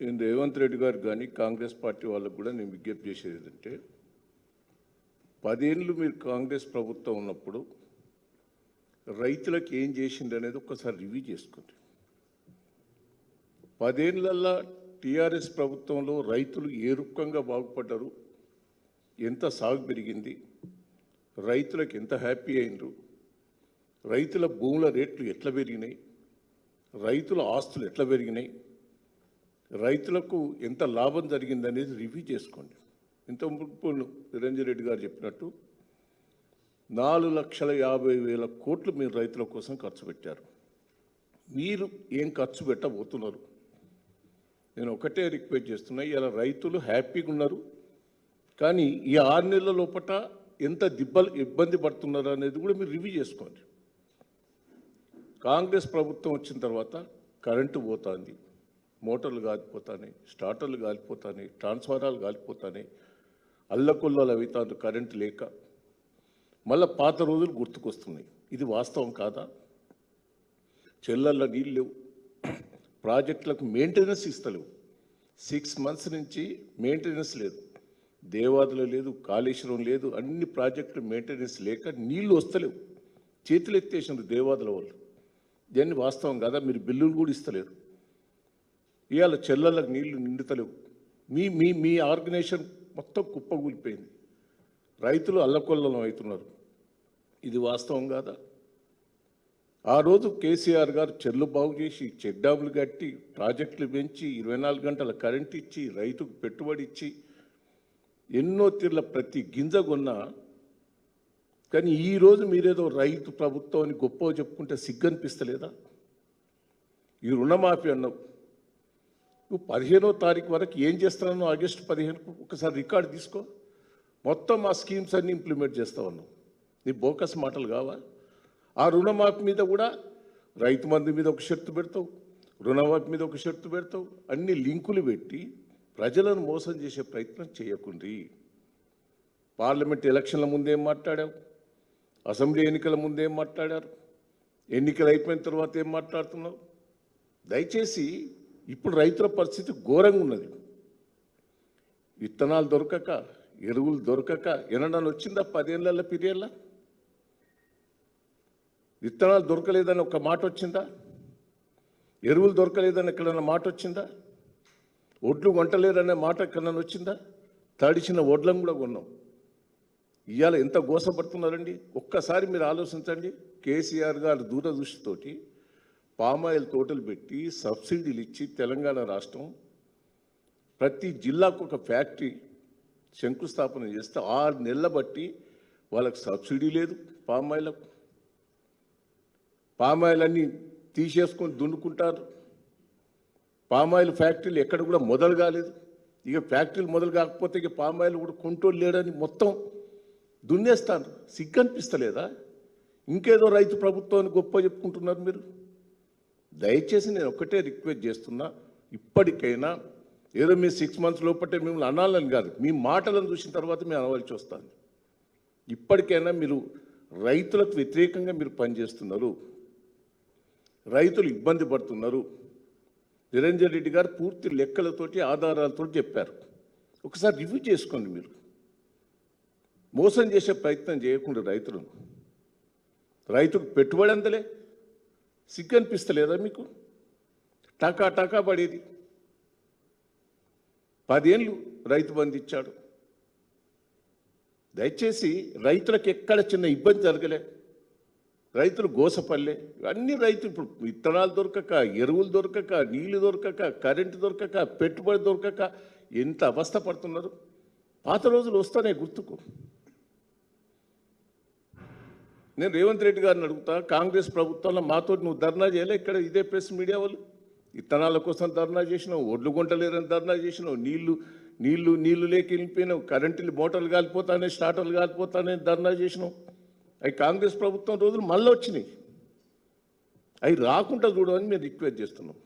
నేను రేవంత్ రెడ్డి గారు కానీ కాంగ్రెస్ పార్టీ వాళ్ళకు కూడా నేను విజ్ఞప్తి చేసేది ఏంటంటే 10 ఏళ్ళు మీరు కాంగ్రెస్ ప్రభుత్వం ఉన్నప్పుడు రైతులకు ఏం చేసింది అనేది ఒక్కసారి రివ్యూ చేసుకోండి. 10 ఏళ్ళల్లో టీఆర్ఎస్ ప్రభుత్వంలో రైతులు ఏ రూపంగా బాగుపడ్డారు, ఎంత సాగు పెరిగింది, రైతులకు ఎంత హ్యాపీ అయినరు, రైతుల భూముల రేట్లు ఎట్లా పెరిగినాయి, రైతుల ఆస్తులు ఎట్లా పెరిగినాయి, రైతులకు ఎంత లాభం జరిగిందనేది రివ్యూ చేసుకోండి. ఇంత మునుపు నిరంజన్ రెడ్డి గారు చెప్పినట్టు 4,50,000 కోట్లు మీరు రైతుల కోసం ఖర్చు పెట్టారు. మీరు ఏం ఖర్చు పెట్టబోతున్నారు? నేను ఒకటే రిక్వెస్ట్ చేస్తున్నా, ఇలా రైతులు హ్యాపీగా ఉన్నారు, కానీ ఈ 6 నెలల లోపల ఎంత ఇబ్బంది పడుతున్నారు అనేది కూడా మీరు రివ్యూ చేసుకోండి. కాంగ్రెస్ ప్రభుత్వం వచ్చిన తర్వాత కరెంటు పోతుంది, మోటార్లు కాలిపోతాయి, స్టార్టర్లు కాలిపోతాయి, ట్రాన్స్ఫారాలు కాలిపోతాయి, అల్లకొల్లలు అవుతారు కరెంటు లేక. మళ్ళీ పాత రోజులు గుర్తుకొస్తున్నాయి. ఇది వాస్తవం కాదా? చెల్లల్లో నీళ్ళు లేవు, ప్రాజెక్టులకు మెయింటెనెన్స్ ఇస్తలేవు. 6 మంత్స్ నుంచి మెయింటెనెన్స్ లేదు, దేవాదులు లేదు, కాళేశ్వరం లేదు, అన్ని ప్రాజెక్టులు మెయింటెనెన్స్ లేక నీళ్లు వస్తలేవు. చేతులు ఎత్తేసినారు దేవాదుల వాళ్ళు. దాన్ని వాస్తవం కదా? మీరు బిల్లులు కూడా ఇస్తలేరు. ఇవాళ చెల్లలకు నీళ్లు నిండుతలేవు. మీ మీ మీ ఆర్గనైజేషన్ మొత్తం కుప్పగూలిపోయింది. రైతులు అల్లకొల్లం అవుతున్నారు. ఇది వాస్తవం కాదా? ఆ రోజు కేసీఆర్ గారు చెర్లు బాగు చేసి, చెక్ డ్యాములు కట్టి, ప్రాజెక్టులు పెంచి, 24 గంటల కరెంట్ ఇచ్చి, రైతుకు పెట్టుబడి ఇచ్చి, ఎన్నో తీర్ల ప్రతి గింజ కొన్నా. కానీ ఈరోజు మీరేదో రైతు ప్రభుత్వం అని గొప్ప చెప్పుకుంటే సిగ్గనిపిస్తలేదా? ఈ రుణమాఫీ అన్నావు, నువ్వు 15వ తారీఖు వరకు ఏం చేస్తున్నావు? ఆగస్టు 15కు ఒకసారి రికార్డు తీసుకో. మొత్తం ఆ స్కీమ్స్ అన్నీ ఇంప్లిమెంట్ చేస్తా ఉన్నావు. నీ బోకస్ మాటలు కావా? ఆ రుణమాఫీ మీద కూడా రైతు మంది మీద ఒక షరతు పెడతావు, రుణమాఫీ మీద ఒక షరతు పెడతావు. అన్ని లింకులు పెట్టి ప్రజలను మోసం చేసే ప్రయత్నం చేయకుండ్రి. పార్లమెంట్ ఎలక్షన్ల ముందేం మాట్లాడావు, అసెంబ్లీ ఎన్నికల ముందేం మాట్లాడారు, ఎన్నికలు అయిపోయిన తర్వాత ఏం మాట్లాడుతున్నావు? దయచేసి ఇప్పుడు రైతుల పరిస్థితి ఘోరంగా ఉన్నది. విత్తనాలు దొరకక, ఎరువులు దొరకక ఎనడని వచ్చిందా 10 ఏళ్ళ పీరియడ్లో? విత్తనాలు దొరకలేదని ఒక మాట వచ్చిందా? ఎరువులు దొరకలేదని ఎక్కడన్నా మాట వచ్చిందా? ఒడ్లు కొంటలేరనే మాట ఎక్కడన్నా వచ్చిందా? తడిచిన ఒడ్లను కూడా కొన్నాం. ఇవాళ ఎంత గోసపడుతున్నారండి? ఒక్కసారి మీరు ఆలోచించండి. కేసీఆర్ గారు దూరదృష్టితోటి పామాయిల్ తోటలు పెట్టి సబ్సిడీలు ఇచ్చి తెలంగాణ రాష్ట్రం ప్రతి జిల్లాకు ఒక ఫ్యాక్టరీ శంకుస్థాపన చేస్తే 6 నెలల బట్టి వాళ్ళకి సబ్సిడీ లేదు. పామాయిల్ అన్నీ తీసేసుకొని దున్నుకుంటారు. పామాయిల్ ఫ్యాక్టరీలు ఎక్కడ కూడా మొదలు కాలేదు. ఇక ఫ్యాక్టరీలు మొదలు కాకపోతే ఇక పామాయిల్ కూడా కొంటోళ్ళు లేడని మొత్తం దున్నేస్తాను. సిగ్గనిపిస్తలేదా? ఇంకేదో రైతు ప్రభుత్వాన్ని గొప్ప చెప్పుకుంటున్నారు మీరు. దయచేసి నేను ఒక్కటే రిక్వెస్ట్ చేస్తున్నా, ఇప్పటికైనా ఏదో మీ 6 మంత్స్ లోపటే మిమ్మల్ని అనాలని కాదు, మీ మాటలను చూసిన తర్వాత మేము అనవలసి వస్తుంది. ఇప్పటికైనా మీరు రైతులకు వ్యతిరేకంగా మీరు పనిచేస్తున్నారు, రైతులు ఇబ్బంది పడుతున్నారు. నిరంజన్ రెడ్డి గారు పూర్తి లెక్కలతోటి ఆధారాలతో చెప్పారు. ఒకసారి రివ్యూ చేసుకోండి. మీరు మోసం చేసే ప్రయత్నం చేయకుండా రైతుకు పెట్టుబడి అందలే. సిగ్గనిపిస్తలేదా మీకు? టకా పడేది. 10 ఏళ్ళు రైతు బంధు ఇచ్చాడు. దయచేసి రైతులకు ఎక్కడ చిన్న ఇబ్బంది జరగలే, రైతులు గోసపల్లె. అన్ని రైతులు ఇప్పుడు విత్తనాలు దొరకక, ఎరువులు దొరకక, నీళ్లు దొరకక, కరెంటు దొరకక, పెట్టుబడి దొరకక ఎంత అవస్థ పడుతున్నారు. పాత రోజులు వస్తానే గుర్తుకు. నేను రేవంత్ రెడ్డి గారిని అడుగుతా, కాంగ్రెస్ ప్రభుత్వంలో మాతో నువ్వు ధర్నా చేయలే? ఇక్కడ ఇదే ప్రెస్ మీడియా వాళ్ళు విత్తనాల కోసం ధర్నా చేసినావు, ఒడ్లు గుంటలేరని ధర్నా చేసినావు, నీళ్లు లేక వెళ్ళిపోయినావు, కరెంటు మోటార్లు కాలిపోతానే, స్టార్టర్లు కాలిపోతానే ధర్నా చేసినావు. అవి కాంగ్రెస్ ప్రభుత్వం రోజులు మళ్ళీ వచ్చినాయి. అవి రాకుండా చూడమని మేము రిక్వెస్ట్ చేస్తున్నాం.